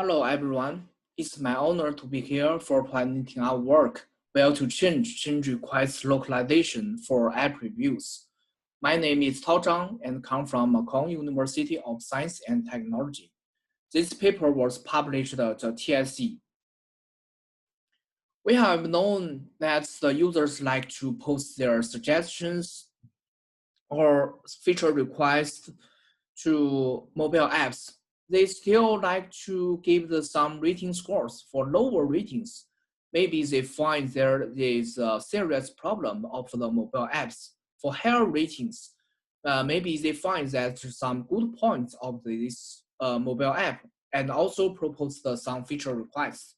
Hello, everyone. It's my honor to be here for presenting our work, Where2Change requires localization for app reviews. My name is Tao Zhang and come from Macau University of Science and Technology. This paper was published at the TSE. We have known that the users like to post their suggestions or feature requests to mobile apps. They still like to give some rating scores for lower ratings. Maybe they find there is a serious problem of the mobile apps. For higher ratings, maybe they find that some good points of this mobile app and also propose some feature requests.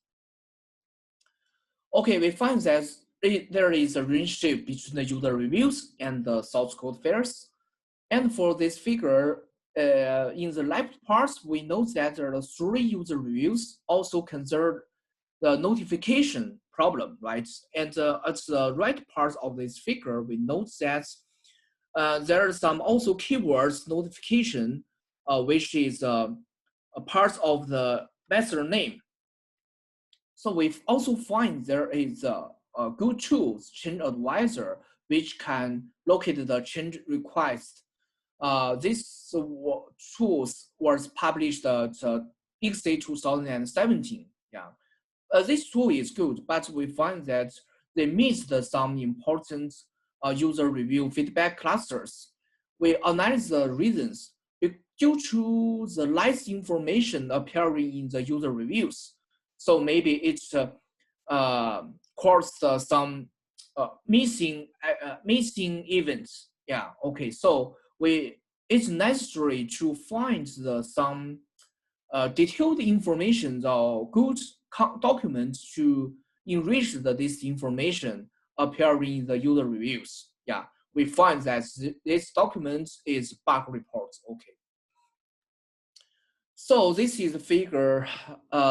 Okay, we find that there is a relationship between the user reviews and the source code fares. And for this figure, in the left part, we know that there are 3 user reviews also consider the notification problem, right? And at the right part of this figure, we note that there are some also keywords notification, which is a part of the method name. So we also find there is a good tools, Change Advisor, which can locate the change request. This tools was published at ESEC 2017. Yeah, this tool is good, but we find that they missed some important user review feedback clusters. We analyze the reasons. Due to the less information appearing in the user reviews, so maybe it's caused some missing events. Yeah. Okay. So it's necessary to find some detailed information or good documents to enrich this information appearing in the user reviews. Yeah, we find that this document is bug reports. Okay. So this is a figure.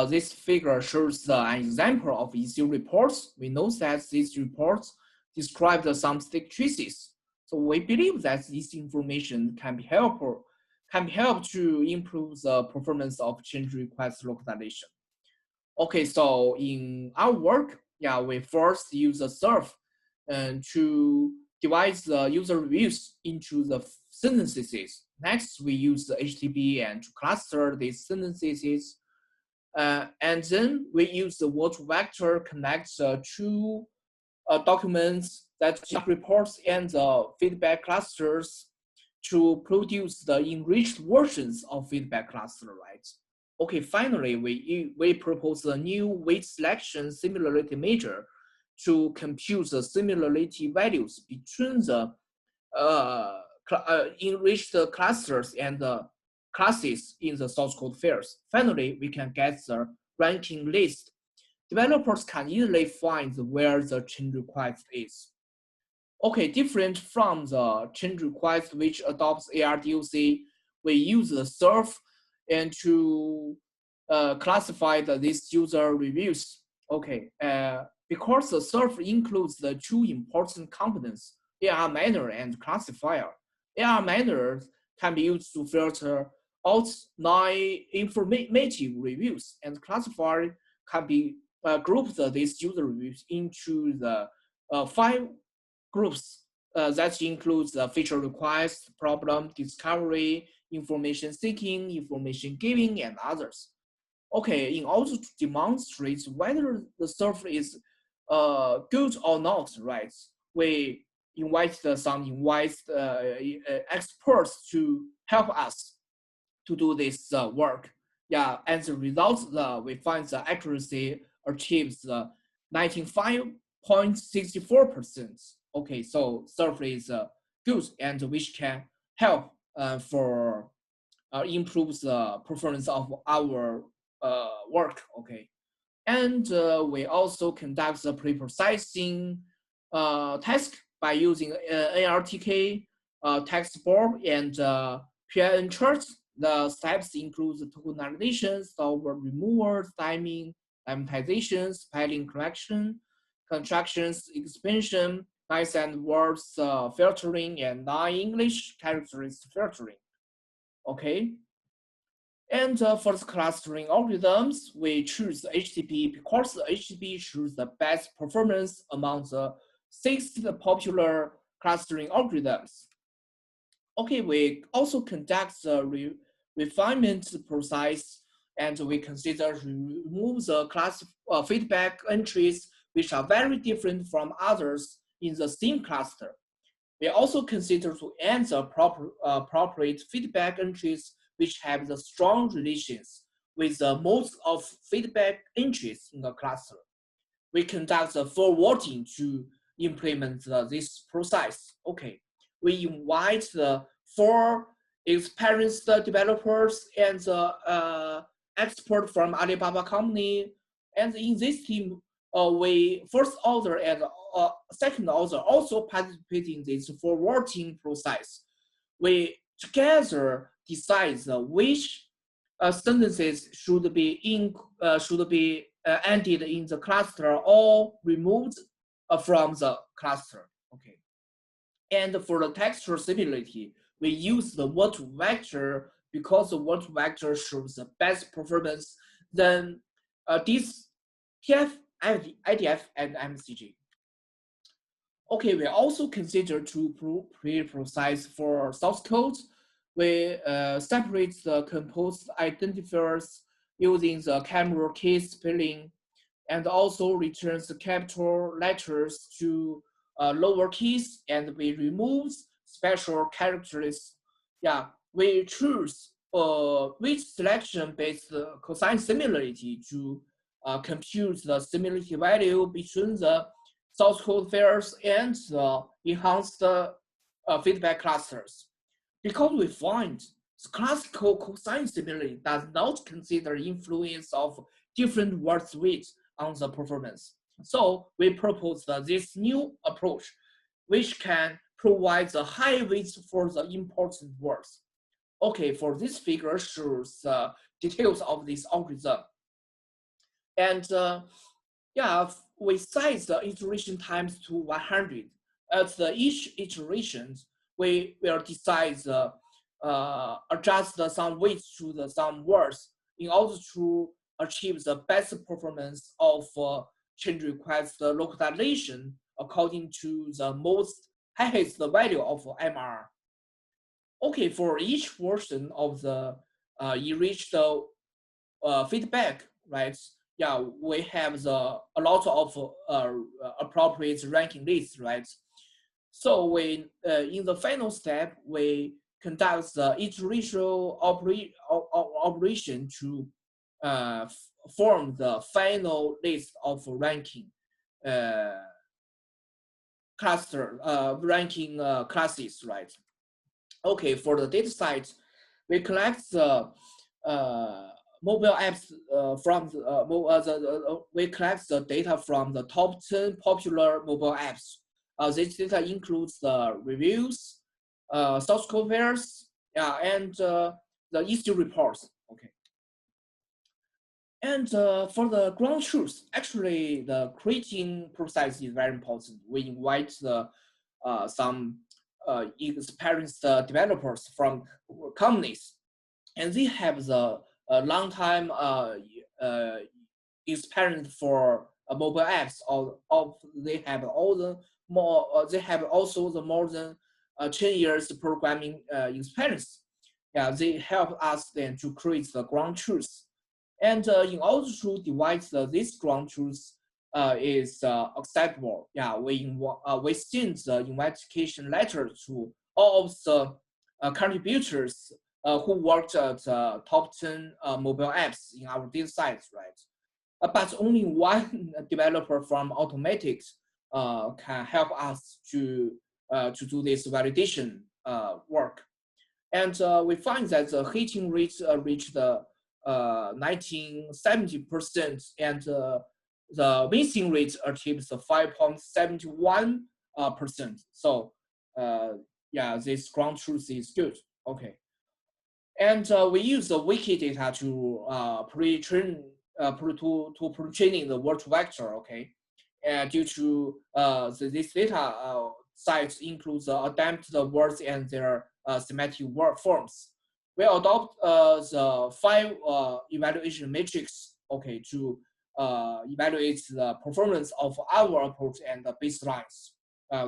This figure shows an example of ESEC reports. We know that these reports describe some stick traces. So we believe that this information can be helpful, to improve the performance of change request localization. Okay, so in our work, yeah, we first use a surf to divide the user reviews into the sentences. Next, we use the HTTP and to cluster these sentences. And then we use the word vector connect two documents that reports and the feedback clusters to produce the enriched versions of feedback cluster, right? Okay, finally, we propose a new weight selection similarity measure to compute the similarity values between the enriched clusters and the classes in the source code fields. Finally, we can get the ranking list. Developers can easily find where the change request is. Okay, different from the change request which adopts ARDOC, we use the surf and to classify these user reviews. Okay, because the surf includes the 2 important components, AR manner and classifier. AR manners can be used to filter out non-informative reviews, and classifier can be grouped these user reviews into the 5 groups that includes the feature request, problem discovery, information seeking, information giving, and others. Okay, in order to demonstrate whether the surf is good or not, right? We invite some experts to help us to do this work. Yeah, and the results, we find the accuracy achieves 95.64%. Okay, so surf is good and which can help for improve the performance of our work. Okay, and we also conduct the pre-processing task by using ARTK, text form, and PIN charts. The steps include the tokenization, software removal, timing, lemmatization, spelling correction, contractions, expansion, nice and words filtering, and non-English characters filtering. Okay. And for the clustering algorithms, we choose the HTTP because the HTTP shows the best performance among the 6 popular clustering algorithms. Okay, we also conduct the refinement process, and we consider remove the class feedback entries which are very different from others in the same cluster. We also consider to add the appropriate feedback entries which have the strong relations with the most of feedback entries in the cluster. We conduct the forwarding to implement this process. Okay, we invite the 4 experienced developers and the expert from Alibaba company. And in this team, we first order and second order also participate in this forwarding process. We together decide which sentences should be ended in the cluster or removed from the cluster. Okay. And for the textual similarity, we use the Where2Vector because the Where2Vector shows the best performance than this TF, IDF, and MCG. Okay, we also consider to pre-process for source code. We separate the composed identifiers using the camera key spelling, and also returns the capital letters to lower keys, and we remove special characters. Yeah, we choose which selection-based cosine similarity to compute the similarity value between the source code pairs and the enhanced feedback clusters. Because we find classical cosine similarity does not consider influence of different word weights on the performance. So we propose this new approach, which can provide the high weights for the important words. Okay, for this figure shows the details of this algorithm. And yeah, we size the iteration times to 100. At each iteration, we will decide adjust some weights to some words in order to achieve the best performance of change request localization according to the most highest value of MR. Okay, for each version of the enriched feedback, right? Yeah, we have a lot of appropriate ranking lists, right? So we, in the final step, we conduct the iteration operation to form the final list of ranking classes, right? Okay, for the data site, we collect the mobile apps we collect the data from the top 10 popular mobile apps. This data includes the reviews, source code pairs, and the issue reports. Okay. And for the ground truth, actually the creating process is very important. We invite some experienced developers from companies, and they have the long time experience for mobile apps, or they have all the more. They have also the more than 10 years programming experience. Yeah, they help us then to create the ground truth. And in order to divide this ground truth is acceptable. Yeah, we send the invitation letter to all of the contributors who worked at top 10 mobile apps in our data sites, right? But only one developer from automatics can help us to do this validation work. And we find that the hitting rate reached 1970%, and the missing rate achieves 5.71%. So yeah, this ground truth is good. Okay. And we use the wiki data to pre-train pre-training the Where2Vector. Okay, due to this data sites includes adapt the words and their semantic word forms. we adopt the 5 evaluation metrics, okay, to evaluate the performance of our approach and the baselines.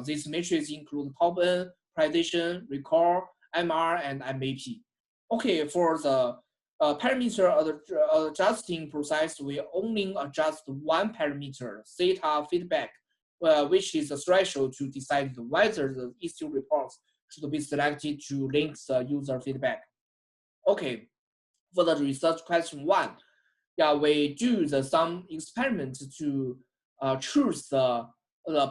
These metrics include top N, prioritization, recall, MR, and MAP. Okay, for the parameter adjusting process, we only adjust one parameter, theta feedback, which is a threshold to decide whether the issue reports should be selected to link the user feedback. Okay, for the research question 1, yeah, we do some experiments to choose the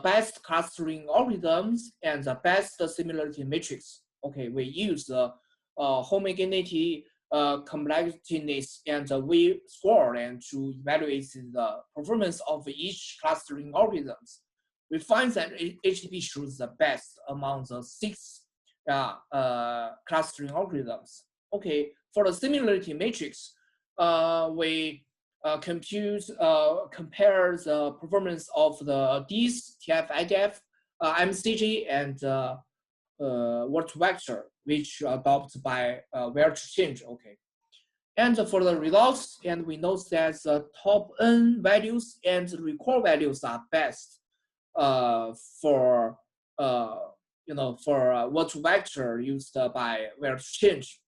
best clustering algorithms and the best similarity matrix. Okay, we use the homogeneity, complexities, and the V score and to evaluate the performance of each clustering algorithms. We find that HTTP shows the best among the 6 clustering algorithms. Okay, for the similarity matrix, we compare the performance of the DIS, TF, IDF, MCG, and Word2Vector, which adopted by Where2Change. Okay, and for the results, and we note that the top N values and the recall values are best for Word2Vector used by Where2Change.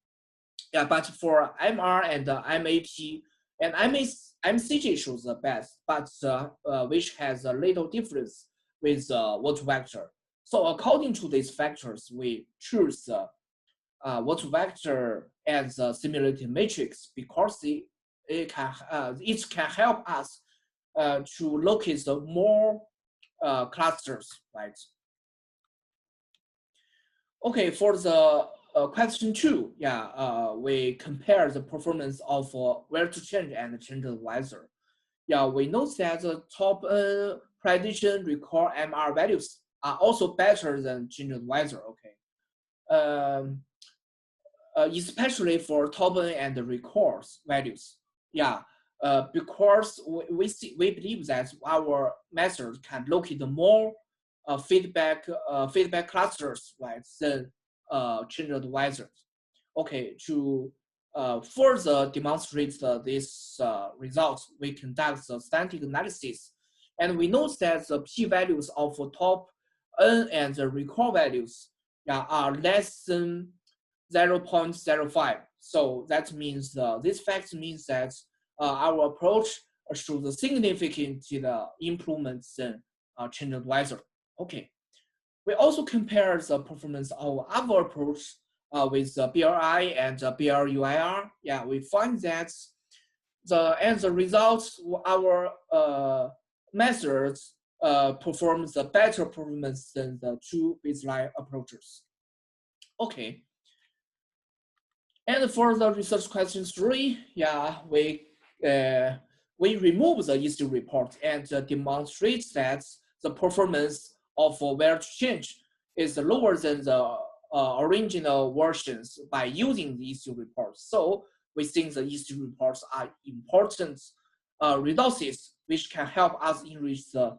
Yeah, but for MR and MAP and MCG shows the best, but which has a little difference with Word2Vector. So according to these factors, we choose Word2Vector as a similarity matrix because it can help us to locate the more clusters, right? Okay, for the question 2, yeah, we compare the performance of Where2Change and Change Advisor. Yeah, we know that the top prediction, recall, MR values are also better than Change Advisor. Okay, especially for top and recall values. Yeah, because we believe that our method can locate more feedback clusters, right, than Change Advisors. Okay, to further demonstrate these results, we conduct the static analysis, and we know that the p-values of top N and the recall values are less than 0.05. So that means this fact means that our approach shows significant improvements in Change Advisor. Okay. We also compare the performance of our approach with BRI and BRUIR. Yeah, we find that as a result, our methods performs a better performance than the 2 baseline approaches. Okay. And for the research question 3, yeah, we remove the issue report and demonstrate that the performance of Where2Change is lower than the original versions by using the issue reports. So we think the issue reports are important resources which can help us enrich the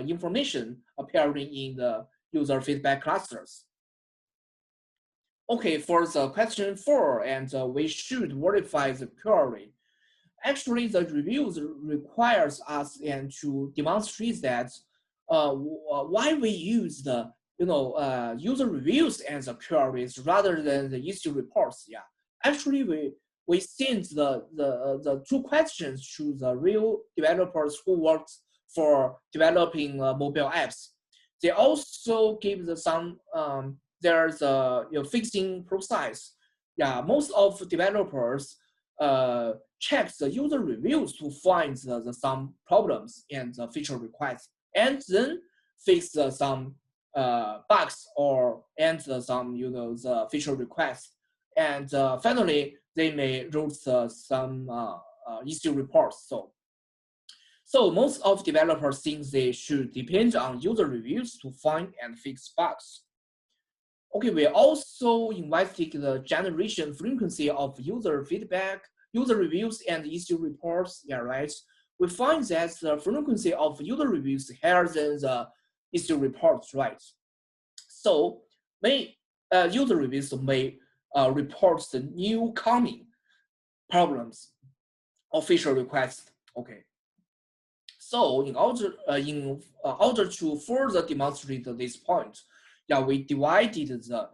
information appearing in the user feedback clusters. Okay, for the question 4, and we should verify the query. Actually, the reviews requires us and to demonstrate that why we use the user reviews as the queries rather than the issue reports. Yeah, actually we send the 2 questions to the real developers who worked for developing mobile apps. They also give some there's a fixing process. Yeah, most of developers check the user reviews to find some problems and the feature requests, and then fix some bugs or answer some the feature requests, and finally they may write some issue reports. So most of developers think they should depend on user reviews to find and fix bugs. Okay, we also investigate the generation frequency of user feedback, user reviews, and issue reports. Yeah, right. We find that the frequency of user reviews is higher than the issue reports, right? So user reviews may reports the new coming problems or feature requests. Okay. So in order to further demonstrate this point, yeah, we divided the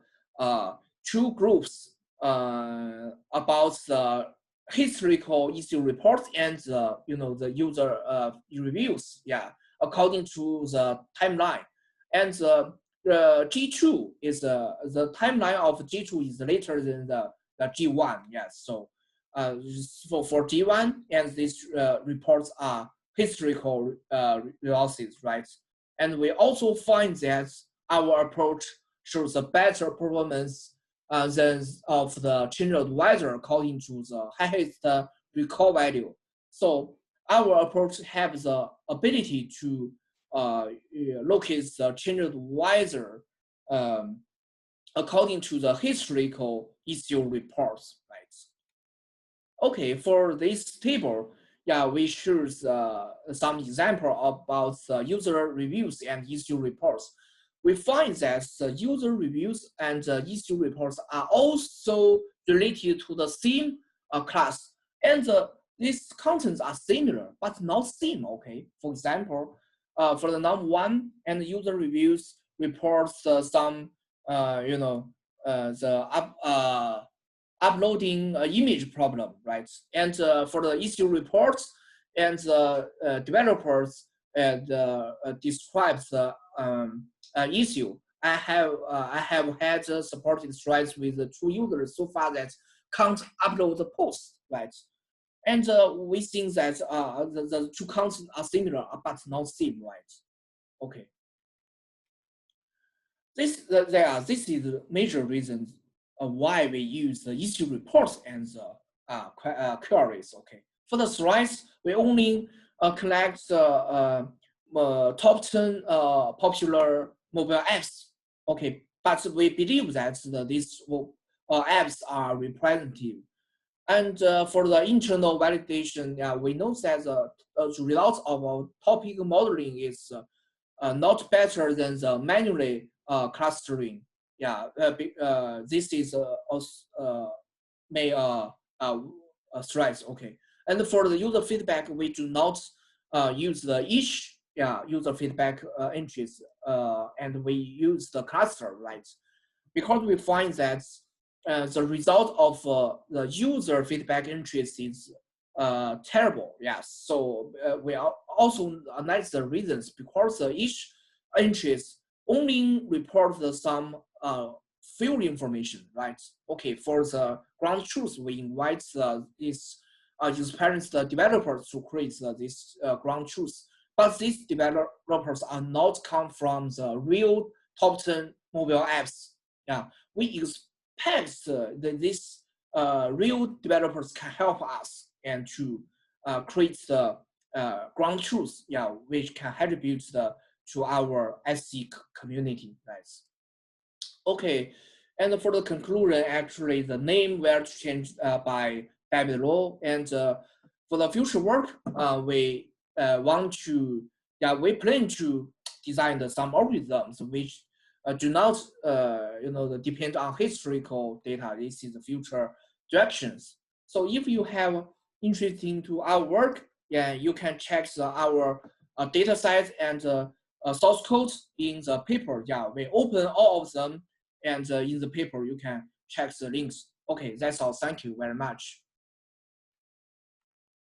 two groups about the historical issue reports and the the user reviews, yeah, according to the timeline. And G2 is the timeline of G2 is later than the G1. Yes, so for G1, and these reports are historical losses, right? And we also find that our approach shows a better performance than of the change advisor according to the highest recall value. So our approach has the ability to locate the change advisor according to the historical issue reports, right? Okay, for this table, yeah, we show some example about user reviews and issue reports. We find that the user reviews and issue reports are also related to the same class, and these contents are similar but not same. Okay, for example, for the num1 and the user reviews reports some the uploading image problem, right? And for the issue reports and the developers describes the issue. I have had supported threads with the 2 users so far that can't upload the post, right? And we think that the 2 counts are similar but not same, right? Okay. This is the major reason why we use the issue reports and the queries. Okay, for the threads, we only collect the top 10 popular mobile apps. Okay, but we believe that these apps are representative. And for the internal validation, we know that the result of our topic modeling is not better than the manually clustering. Yeah, this is threads. Okay, and for the user feedback, we do not use the each user feedback entries, and we use the cluster, right? Because we find that the result of the user feedback entries is terrible. Yes, so we also analyze the reasons because each entries only report some field information, right? Okay, for the ground truth, we invite these experienced developers to create this ground truth, but these developers are not come from the real top 10 mobile apps. Yeah, we expect these real developers can help us and to create the ground truth, yeah, which can contribute to our SC community, guys. Okay, and for the conclusion, actually, the name Where2Change by David Law, and for the future work, we want to, we plan to design some algorithms which do not, depend on historical data. This is the future directions. So if you have interest into our work, yeah, you can check our data set and source code in the paper. Yeah, we open all of them, and in the paper you can check the links. Okay, that's all. Thank you very much.